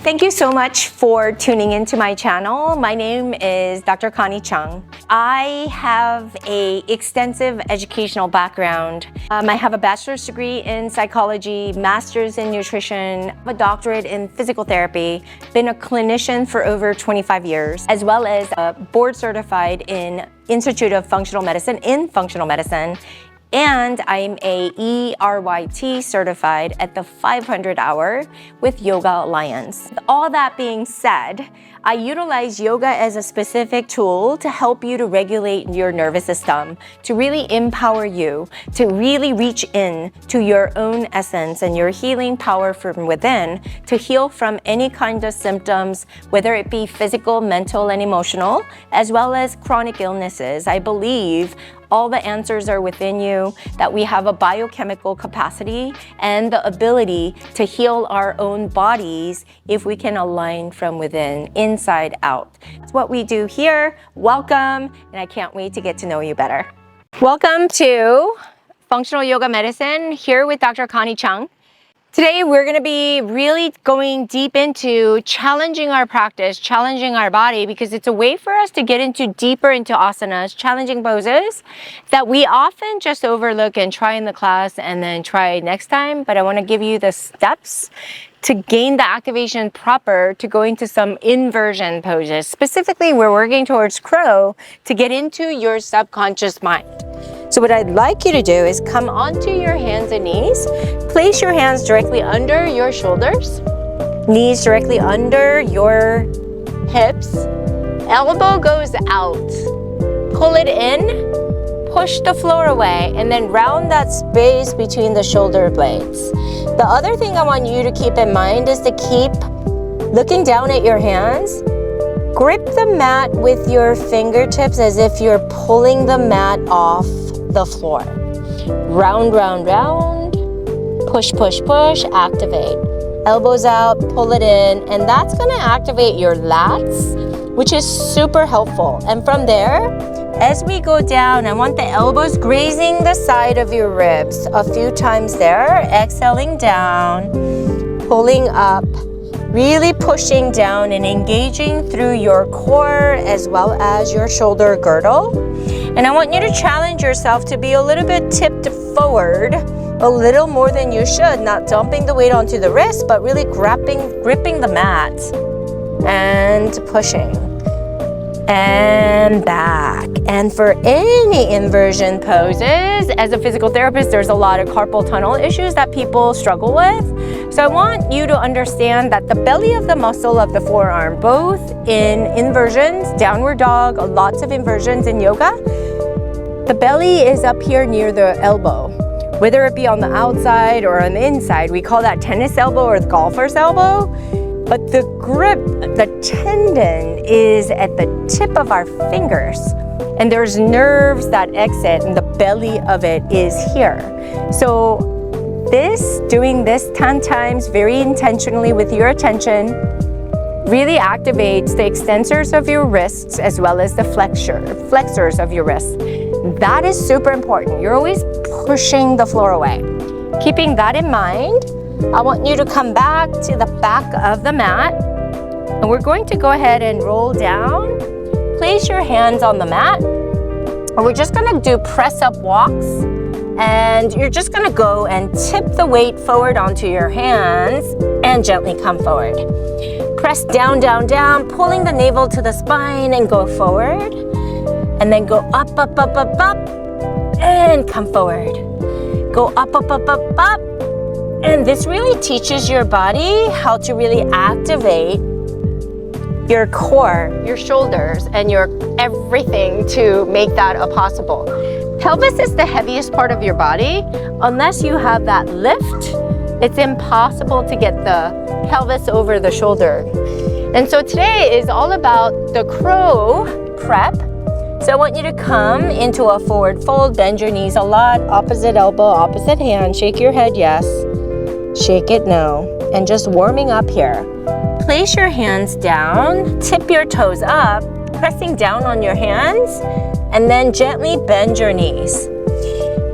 Thank you so much for tuning into my channel. My name is Dr. Connie Chung. I have an extensive educational background. I have a bachelor's degree in psychology, master's in nutrition, a doctorate in physical therapy, been a clinician for over 25 years, as well as board certified in Institute of Functional Medicine in functional medicine. And I'm a ERYT certified at the 500 hour with Yoga Alliance. All that being said, I utilize yoga as a specific tool to help you to regulate your nervous system, to really empower you, to really reach in to your own essence and your healing power from within, to heal from any kind of symptoms, whether it be physical, mental, and emotional, as well as chronic illnesses. I believe all the answers are within you, that we have a biochemical capacity and the ability to heal our own bodies if we can align from within, inside out. That's what we do here. Welcome, and I can't wait to get to know you better. Welcome to Functional Yoga Medicine, here with Dr. Connie Chung. Today, we're going to be really going deep into challenging our practice, challenging our body, because it's a way for us to get deeper into asanas, challenging poses that we often just overlook and try in the class and then try next time. But I want to give you the steps to gain the activation proper to go into some inversion poses. Specifically, we're working towards crow to get into your subconscious mind. So what I'd like you to do is come onto your hands and knees. Place your hands directly under your shoulders, knees directly under your hips. Elbow goes out. Pull it in, push the floor away, and then round that space between the shoulder blades. The other thing I want you to keep in mind is to keep looking down at your hands. Grip the mat with your fingertips as if you're pulling the mat off the floor. Round, round, round. Push, push, push. Activate. Elbows out, pull it in, and that's gonna activate your lats, which is super helpful. And from there, as we go down, I want the elbows grazing the side of your ribs a few times there. Exhaling down, pulling up, really pushing down and engaging through your core as well as your shoulder girdle. And I want you to challenge yourself to be a little bit tipped forward, a little more than you should, not dumping the weight onto the wrist, but really gripping the mat and pushing. And back. And for any inversion poses, as a physical therapist, there's a lot of carpal tunnel issues that people struggle with. So I want you to understand that the belly of the muscle of the forearm, both in inversions, downward dog, lots of inversions in yoga, the belly is up here near the elbow. Whether it be on the outside or on the inside, we call that tennis elbow or the golfer's elbow. But the grip, the tendon is at the tip of our fingers, and there's nerves that exit, and the belly of it is here. So doing this 10 times very intentionally with your attention really activates the extensors of your wrists as well as the flexors of your wrists. That is super important. You're always pushing the floor away. Keeping that in mind, I want you to come back to the back of the mat, and we're going to go ahead and roll down. Place your hands on the mat, and we're just gonna do press-up walks, and you're just gonna go and tip the weight forward onto your hands and gently come forward. Press down, down, down, pulling the navel to the spine and go forward, and then go up, up, up, up, up, and come forward. Go up, up, up, up, up. And this really teaches your body how to really activate your core, your shoulders, and your everything to make that a possible. Pelvis is the heaviest part of your body. Unless you have that lift, it's impossible to get the pelvis over the shoulder. And so today is all about the crow prep. So I want you to come into a forward fold, bend your knees a lot, opposite elbow, opposite hand, shake your head yes. Shake it no, and just warming up here. Place your hands down, tip your toes up, pressing down on your hands, and then gently bend your knees.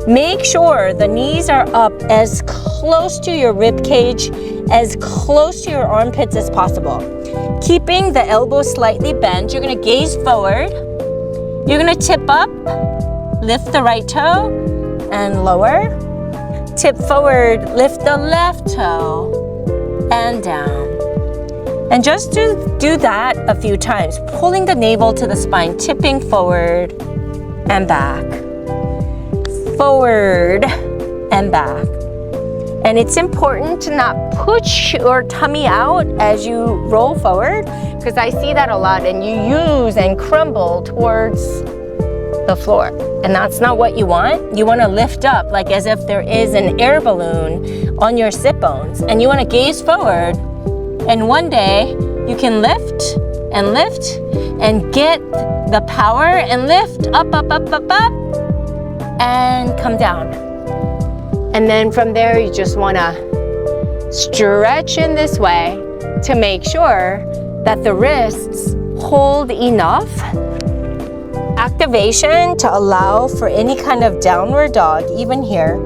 Make sure the knees are up as close to your rib cage, as close to your armpits as possible. Keeping the elbows slightly bent, you're gonna gaze forward. You're gonna tip up, lift the right toe, and lower. Tip forward, lift the left toe, and down. And just do that a few times, pulling the navel to the spine, tipping forward and back. Forward and back. And it's important to not push your tummy out as you roll forward, because I see that a lot, and you use and crumble towards the floor. And that's not what you want. You want to lift up like as if there is an air balloon on your sit bones. And you want to gaze forward. And one day you can lift and get the power and lift up, up, up, up, up, and come down. And then from there, you just want to stretch in this way to make sure that the wrists hold enough activation to allow for any kind of downward dog, even here,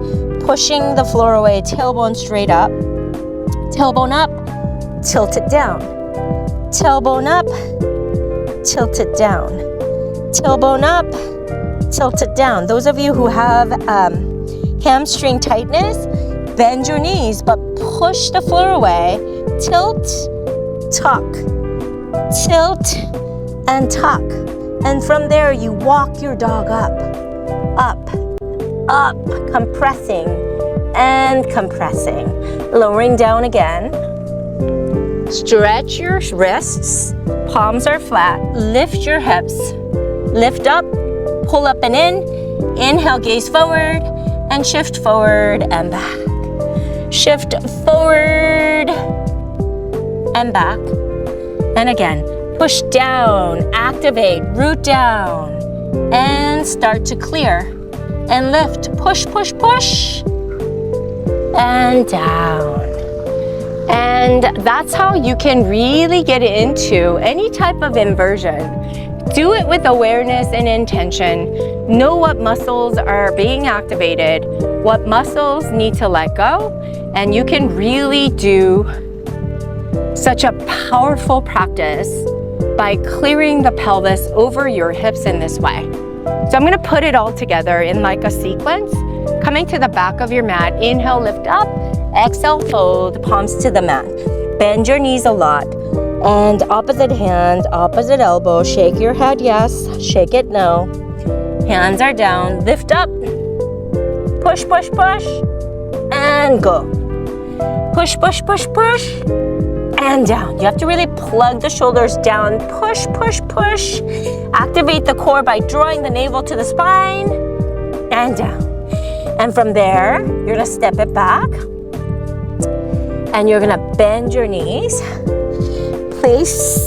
pushing the floor away, tailbone straight up, tailbone up, tilt it down, tailbone up, tilt it down, tailbone up, tilt it down. Those of you who have hamstring tightness, bend your knees, but push the floor away, tilt, tuck, tilt, and tuck. And from there, you walk your dog up, up, up, compressing and compressing. Lowering down again. Stretch your wrists, palms are flat, lift your hips, lift up, pull up and in, inhale, gaze forward, and shift forward and back. Shift forward and back. And again, push down, activate, root down, and start to clear. And lift, push, push, push, and down. And that's how you can really get into any type of inversion. Do it with awareness and intention. Know what muscles are being activated, what muscles need to let go, and you can really do such a powerful practice by clearing the pelvis over your hips in this way. So I'm gonna put it all together in like a sequence. Coming to the back of your mat, inhale, lift up, exhale, fold, palms to the mat. Bend your knees a lot. And opposite hand, opposite elbow, shake your head yes, shake it no. Hands are down, lift up, push, push, push, and go. Push, push, push, push, and down. You have to really plug the shoulders down, push, push, push. Activate the core by drawing the navel to the spine, and down. And from there, you're gonna step it back, and you're gonna bend your knees. Place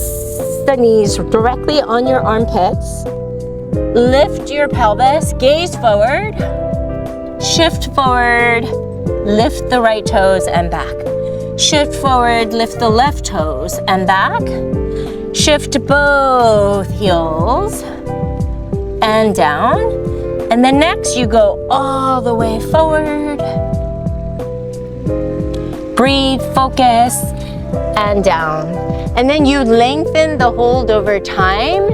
the knees directly on your armpits. Lift your pelvis, gaze forward, shift forward, lift the right toes and back. Shift forward, lift the left toes and back. Shift both heels and down. And then next you go all the way forward. Breathe, focus, and down. And then you lengthen the hold over time,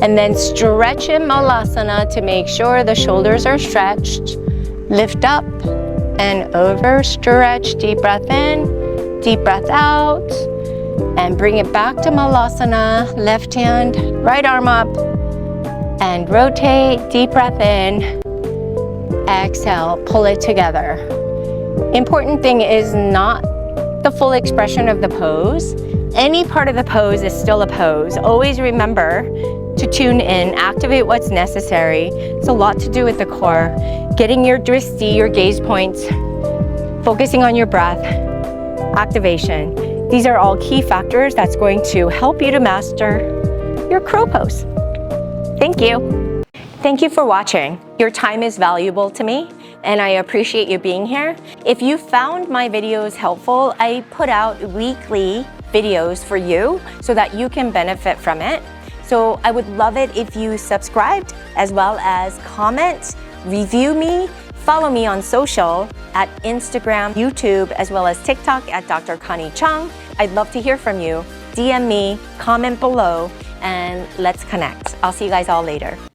and then stretch in Malasana to make sure the shoulders are stretched. Lift up and over, stretch, deep breath in, deep breath out, and bring it back to Malasana. Left hand, right arm up, and rotate, deep breath in, exhale, pull it together. Important thing is not the full expression of the pose. Any part of the pose is still a pose. Always remember to tune in, activate what's necessary. It's a lot to do with the core. Getting your drishti, your gaze points, focusing on your breath, activation. These are all key factors that's going to help you to master your crow pose. Thank you. Thank you for watching. Your time is valuable to me, and I appreciate you being here. If you found my videos helpful, I put out weekly videos for you so that you can benefit from it. So I would love it if you subscribed, as well as comment, review me, Follow me on social at Instagram, YouTube, as well as TikTok at Dr. Connie Chung. I'd love to hear from you. DM me, comment below, and let's connect. I'll see you guys all later.